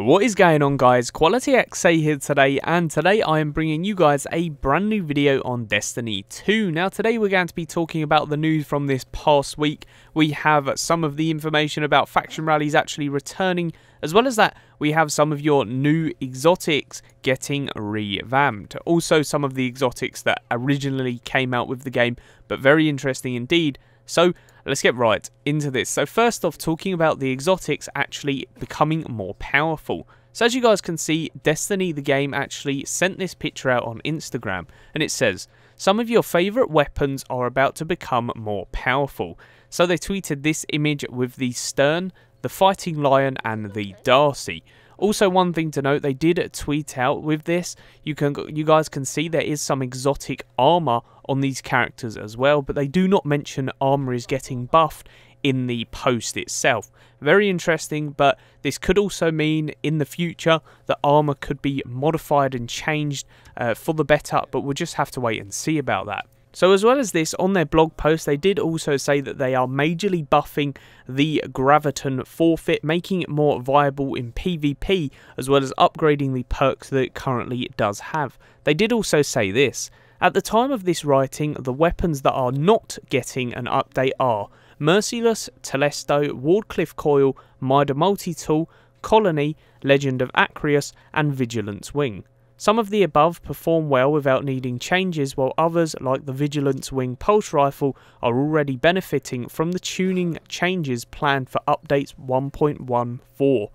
What is going on, guys? QualityXA here today, and today I am bringing you guys a brand new video on Destiny 2. Now today we're going to be talking about the news from this past week. We have some of the information about faction rallies actually returning, as well as that we have some of your new exotics getting revamped. Also some of the exotics that originally came out with the game, but very interesting indeed. So let's get right into this. So first off, talking about the exotics actually becoming more powerful. So as you guys can see, Destiny the game actually sent this picture out on Instagram, and it says, some of your favourite weapons are about to become more powerful. So they tweeted this image with the Stern, the Fighting Lion and the Darcy. Also, one thing to note, they did tweet out with this. You guys can see there is some exotic armor on these characters as well, but they do not mention armor is getting buffed in the post itself. Very interesting, but this could also mean in the future that armor could be modified and changed for the better, but we'll just have to wait and see about that. So as well as this, on their blog post, they did also say that they are majorly buffing the Graviton forfeit, making it more viable in PvP, as well as upgrading the perks that it currently does have. They did also say this: at the time of this writing, the weapons that are not getting an update are Merciless, Telesto, Wardcliff Coil, Mida Multi-Tool, Colony, Legend of Acreus, and Vigilance Wing. Some of the above perform well without needing changes, while others, like the Vigilance Wing Pulse Rifle, are already benefiting from the tuning changes planned for updates 1.14.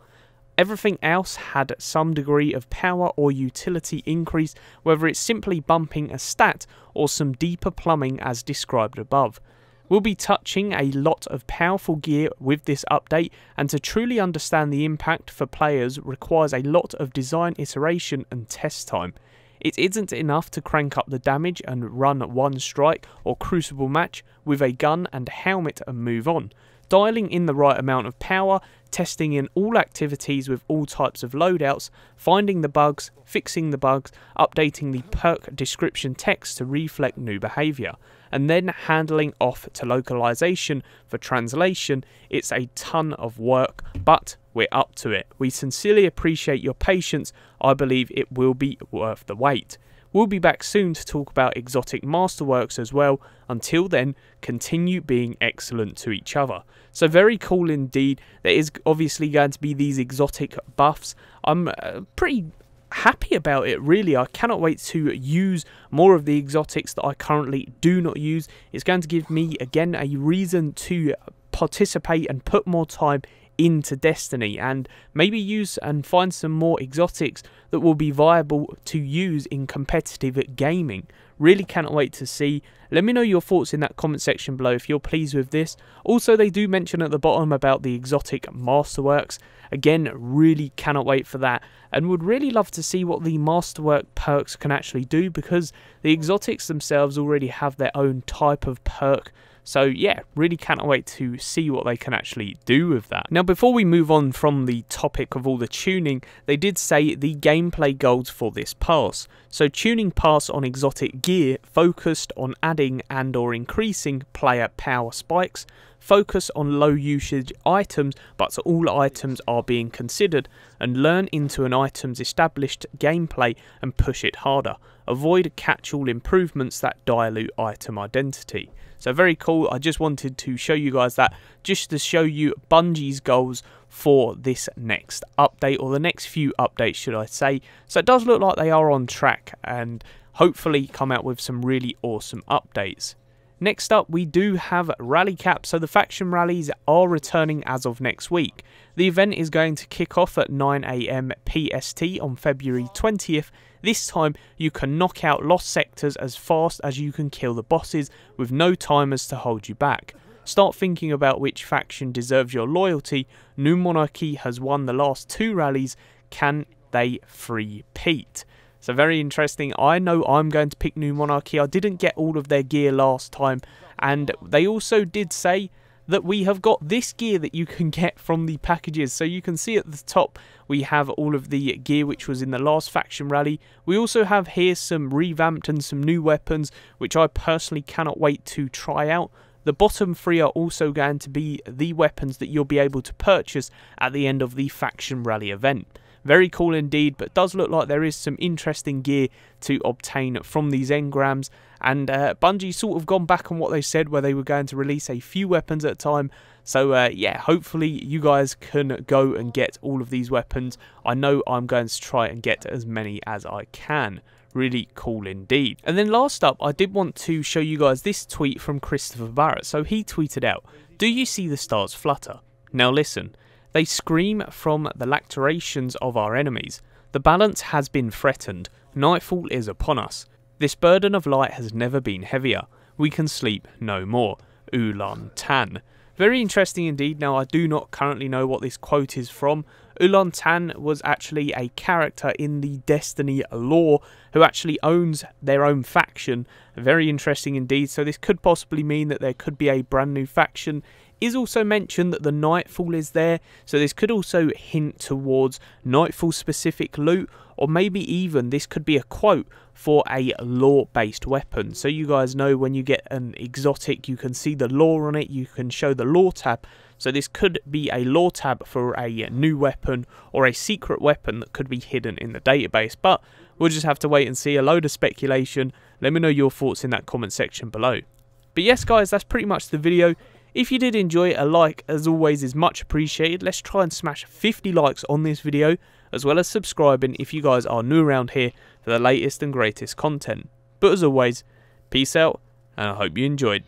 Everything else had some degree of power or utility increase, whether it's simply bumping a stat or some deeper plumbing as described above. We'll be touching a lot of powerful gear with this update, and to truly understand the impact for players requires a lot of design iteration and test time. It isn't enough to crank up the damage and run one strike or crucible match with a gun and helmet and move on. Dialing in the right amount of power, testing in all activities with all types of loadouts, finding the bugs, fixing the bugs, updating the perk description text to reflect new behaviour, and then handling off to localization for translation. It's a ton of work, but we're up to it. We sincerely appreciate your patience. I believe it will be worth the wait. We'll be back soon to talk about exotic masterworks as well. Until then, continue being excellent to each other. So very cool indeed. There is obviously going to be these exotic buffs. I'm pretty happy about it, really. I cannot wait to use more of the exotics that I currently do not use. It's going to give me, again, a reason to participate and put more time into Destiny, and maybe use and find some more exotics that will be viable to use in competitive gaming. Really cannot wait to see. Let me know your thoughts in that comment section below if you're pleased with this. Also, they do mention at the bottom about the exotic masterworks. Again, really cannot wait for that, and would really love to see what the masterwork perks can actually do, because the exotics themselves already have their own type of perk. So yeah, really cannot wait to see what they can actually do with that. Now, before we move on from the topic of all the tuning, they did say the gameplay goals for this pass. So tuning pass on exotic gear focused on adding and or increasing player power spikes. Focus on low usage items, but all items are being considered, and learn into an item's established gameplay and push it harder. Avoid catch-all improvements that dilute item identity. So very cool. I just wanted to show you guys that, just to show you Bungie's goals for this next update, or the next few updates should I say. So it does look like they are on track, and hopefully come out with some really awesome updates. Next up, we do have Rally Cap. So the faction rallies are returning as of next week. The event is going to kick off at 9 AM PST on February 20th. This time, you can knock out lost sectors as fast as you can kill the bosses, with no timers to hold you back. Start thinking about which faction deserves your loyalty. New Monarchy has won the last 2 rallies. Can they free Pete? So very interesting. I know I'm going to pick New Monarchy. I didn't get all of their gear last time, and they also did say that we have got this gear that you can get from the packages. So you can see at the top we have all of the gear which was in the last faction rally. We also have here some revamped and some new weapons, which I personally cannot wait to try out. The bottom 3 are also going to be the weapons that you'll be able to purchase at the end of the faction rally event. Very cool indeed, but does look like there is some interesting gear to obtain from these engrams. And Bungie sort of gone back on what they said, where they were going to release a few weapons at a time. So yeah, hopefully you guys can go and get all of these weapons. I know I'm going to try and get as many as I can. Really cool indeed. And then last up, I did want to show you guys this tweet from Christopher Barrett. So he tweeted out, "Do you see the stars flutter? Now listen, they scream from the lacerations of our enemies. The balance has been threatened. Nightfall is upon us. This burden of light has never been heavier. We can sleep no more. Ulan Tan." Very interesting indeed. Now, I do not currently know what this quote is from. Ulan Tan was actually a character in the Destiny lore who actually owns their own faction. Very interesting indeed. So this could possibly mean that there could be a brand new faction. Is also mentioned that the Nightfall is there, so this could also hint towards Nightfall specific loot, or maybe even this could be a quote for a lore based weapon. So you guys know when you get an exotic, you can see the lore on it, you can show the lore tab. So this could be a lore tab for a new weapon or a secret weapon that could be hidden in the database, but we'll just have to wait and see. A load of speculation. Let me know your thoughts in that comment section below. But yes guys, that's pretty much the video. If you did enjoy, a like as always is much appreciated. Let's try and smash 50 likes on this video, as well as subscribing if you guys are new around here for the latest and greatest content. But as always, peace out, and I hope you enjoyed.